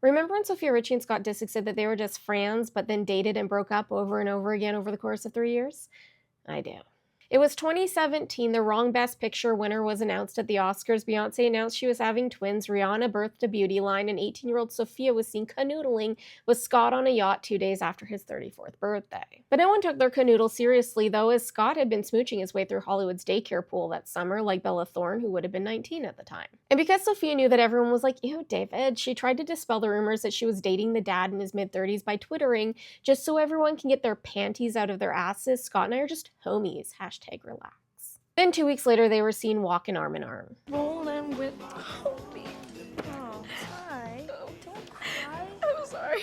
Remember when Sofia, Richie, and Scott Disick said that they were just friends, but then dated and broke up over and over again over the course of 3 years? I do. It was 2017, the wrong Best Picture winner was announced at the Oscars. Beyoncé announced she was having twins. Rihanna birthed a beauty line, and 18-year-old Sofia was seen canoodling with Scott on a yacht 2 days after his 34th birthday. But no one took their canoodle seriously, though, as Scott had been smooching his way through Hollywood's daycare pool that summer, like Bella Thorne, who would have been 19 at the time. And because Sofia knew that everyone was like, ew, David, she tried to dispel the rumors that she was dating the dad in his mid-30s by twittering, just so everyone can get their panties out of their asses, Scott and I are just homies. #relax. Then 2 weeks later, they were seen walking arm in arm. Rolling with Hopi. Oh, hi. Oh, don't cry. I'm sorry.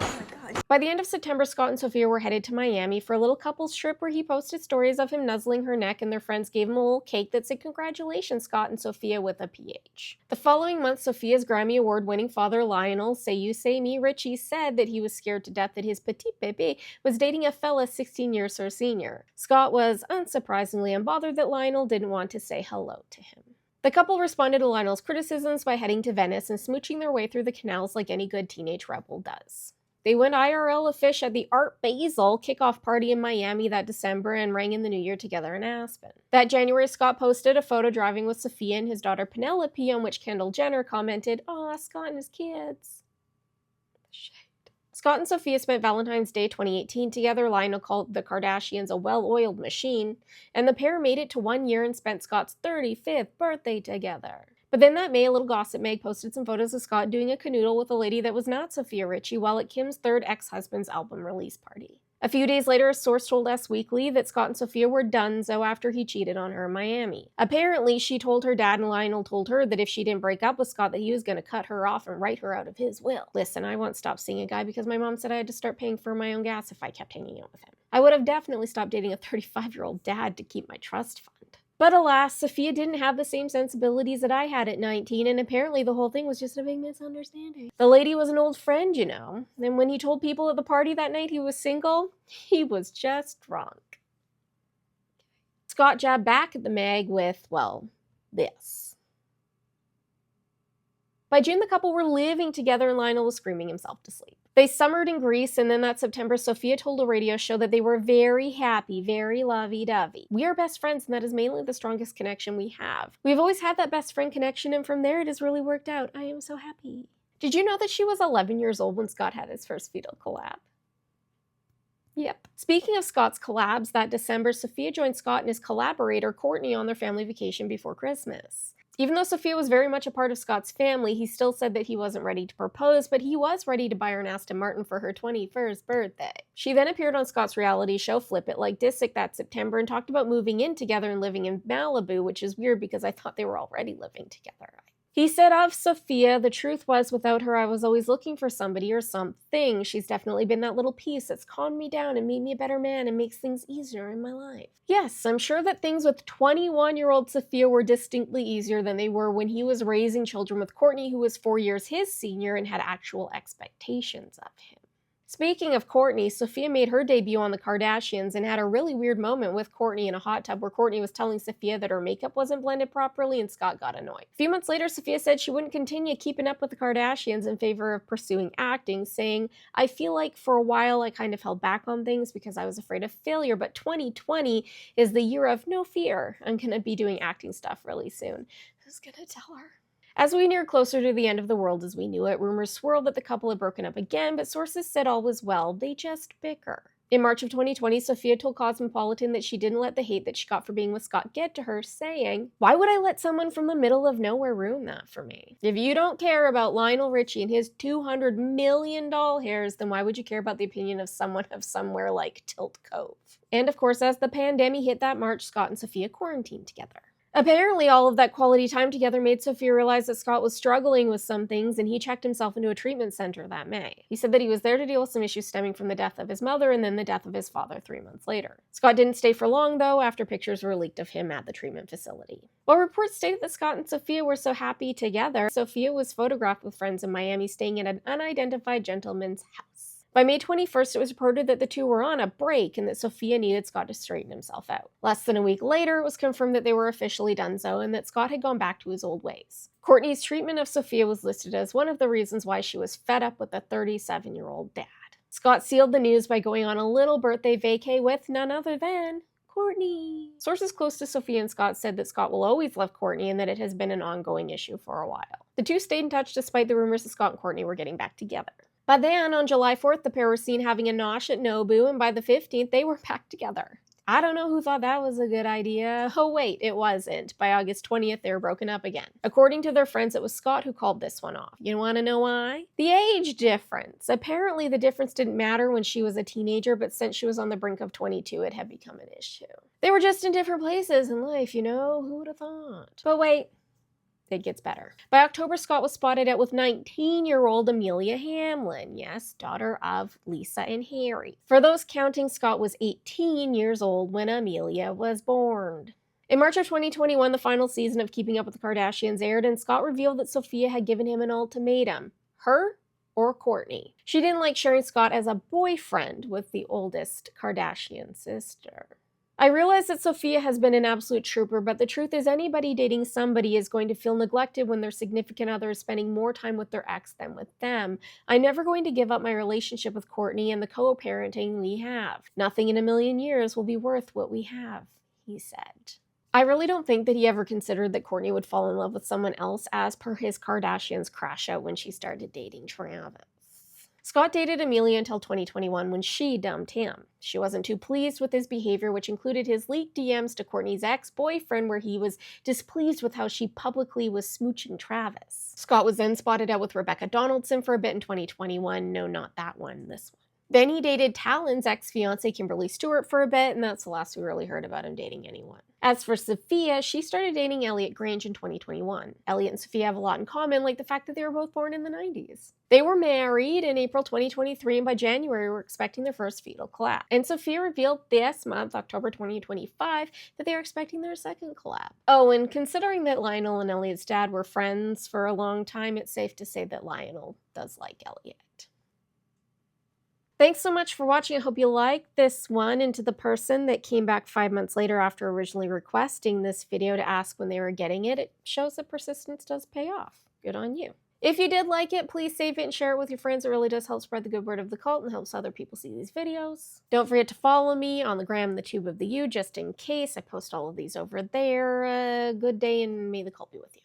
Oh my God. By the end of September, Scott and Sofia were headed to Miami for a little couples trip where he posted stories of him nuzzling her neck, and their friends gave him a little cake that said, "Congratulations, Scott and Sofia," with a PH. The following month, Sofia's Grammy Award-winning father, Lionel, say you, say me, Richie, said that he was scared to death that his petit bébé was dating a fella 16 years her senior. Scott was, unsurprisingly, unbothered that Lionel didn't want to say hello to him. The couple responded to Lionel's criticisms by heading to Venice and smooching their way through the canals like any good teenage rebel does. They went IRL a fish at the Art Basel kickoff party in Miami that December and rang in the new year together in Aspen. That January, Scott posted a photo driving with Sofia and his daughter Penelope, on which Kendall Jenner commented, "Aw, Scott and his kids." Shit. Scott and Sofia spent Valentine's Day 2018 together. Lionel called the Kardashians a well-oiled machine, and the pair made it to 1 year and spent Scott's 35th birthday together. But then that May, a little gossip mag posted some photos of Scott doing a canoodle with a lady that was not Sofia Richie while at Kim's third ex-husband's album release party. A few days later, a source told Us Weekly that Scott and Sofia were donezo after he cheated on her in Miami. Apparently, she told her dad and Lionel told her that if she didn't break up with Scott, that he was going to cut her off and write her out of his will. Listen, I once stopped seeing a guy because my mom said I had to start paying for my own gas if I kept hanging out with him. I would have definitely stopped dating a 35-year-old dad to keep my trust fund. But alas, Sofia didn't have the same sensibilities that I had at 19, and apparently the whole thing was just a big misunderstanding. The lady was an old friend, you know, and when he told people at the party that night he was single, he was just drunk. Scott jabbed back at the mag with, well, this. By June, the couple were living together and Lionel was screaming himself to sleep. They summered in Greece, and then that September, Sofia told a radio show that they were very happy, very lovey-dovey. "We are best friends, and that is mainly the strongest connection we have. We've always had that best friend connection, and from there it has really worked out. I am so happy." Did you know that she was 11 years old when Scott had his first fetal collab? Yep. Speaking of Scott's collabs, that December, Sofia joined Scott and his collaborator, Courtney, on their family vacation before Christmas. Even though Sofia was very much a part of Scott's family, he still said that he wasn't ready to propose, but he was ready to buy her an Aston Martin for her 21st birthday. She then appeared on Scott's reality show Flip It Like Disick that September and talked about moving in together and living in Malibu, which is weird because I thought they were already living together. He said of Sofia, "The truth was, without her, I was always looking for somebody or something. She's definitely been that little piece that's calmed me down and made me a better man and makes things easier in my life." Yes, I'm sure that things with 21-year-old Sofia were distinctly easier than they were when he was raising children with Courtney, who was 4 years his senior and had actual expectations of him. Speaking of Courtney, Sofia made her debut on the Kardashians and had a really weird moment with Courtney in a hot tub where Courtney was telling Sofia that her makeup wasn't blended properly and Scott got annoyed. A few months later, Sofia said she wouldn't continue keeping up with the Kardashians in favor of pursuing acting, saying, "I feel like for a while I kind of held back on things because I was afraid of failure, but 2020 is the year of no fear. I'm gonna be doing acting stuff really soon." Who's gonna tell her? As we neared closer to the end of the world as we knew it, rumors swirled that the couple had broken up again, but sources said all was well. They just bicker. In March of 2020, Sofia told Cosmopolitan that she didn't let the hate that she got for being with Scott get to her, saying, "Why would I let someone from the middle of nowhere ruin that for me? If you don't care about Lionel Richie and his $200 million doll hairs, then why would you care about the opinion of someone of somewhere like Tilt Cove?" And of course, as the pandemic hit that March, Scott and Sofia quarantined together. Apparently, all of that quality time together made Sofia realize that Scott was struggling with some things, and he checked himself into a treatment center that May. He said that he was there to deal with some issues stemming from the death of his mother and then the death of his father 3 months later. Scott didn't stay for long, though, after pictures were leaked of him at the treatment facility. While reports stated that Scott and Sofia were so happy together, Sofia was photographed with friends in Miami staying at an unidentified gentleman's house. By May 21st, it was reported that the two were on a break and that Sofia needed Scott to straighten himself out. Less than a week later, it was confirmed that they were officially donezo and that Scott had gone back to his old ways. Courtney's treatment of Sofia was listed as one of the reasons why she was fed up with the 37-year-old dad. Scott sealed the news by going on a little birthday vacay with none other than Courtney. Sources close to Sofia and Scott said that Scott will always love Courtney and that it has been an ongoing issue for a while. The two stayed in touch despite the rumors that Scott and Courtney were getting back together. But then, on July 4th, the pair were seen having a nosh at Nobu, and by the 15th, they were back together. I don't know who thought that was a good idea. Oh wait, it wasn't. By August 20th, they were broken up again. According to their friends, it was Scott who called this one off. You want to know why? The age difference. Apparently, the difference didn't matter when she was a teenager, but since she was on the brink of 22, it had become an issue. They were just in different places in life, you know? Who would have thought? But wait. It gets better. By October, Scott was spotted out with 19-year-old Amelia Hamlin, yes, daughter of Lisa and Harry. For those counting, Scott was 18 years old when Amelia was born. In March of 2021, the final season of Keeping Up with the Kardashians aired, and Scott revealed that Sofia had given him an ultimatum. Her or Courtney. She didn't like sharing Scott as a boyfriend with the oldest Kardashian sister. I realize that Sofia has been an absolute trooper, but the truth is anybody dating somebody is going to feel neglected when their significant other is spending more time with their ex than with them. I'm never going to give up my relationship with Courtney and the co-parenting we have. Nothing in a million years will be worth what we have, he said. I really don't think that he ever considered that Courtney would fall in love with someone else as per his Kardashians crash out when she started dating Travis. Scott dated Amelia until 2021 when she dumped him. She wasn't too pleased with his behavior, which included his leaked DMs to Courtney's ex-boyfriend where he was displeased with how she publicly was smooching Travis. Scott was then spotted out with Rebecca Donaldson for a bit in 2021. No, not that one, this one. Then he dated Talon's ex-fiancée Kimberly Stewart for a bit, and that's the last we really heard about him dating anyone. As for Sofia, she started dating Elliot Grange in 2021. Elliot and Sofia have a lot in common, like the fact that they were both born in the 90s. They were married in April 2023, and by January were expecting their first fetal collab. And Sofia revealed this month, October 2025, that they are expecting their second collab. Oh, and considering that Lionel and Elliot's dad were friends for a long time, it's safe to say that Lionel does like Elliot. Thanks so much for watching. I hope you liked this one. And to the person that came back 5 months later after originally requesting this video to ask when they were getting it, it shows that persistence does pay off. Good on you. If you did like it, please save it and share it with your friends. It really does help spread the good word of the cult and helps other people see these videos. Don't forget to follow me on the gram and the tube of the U, just in case. I post all of these over there. Good day and may the cult be with you.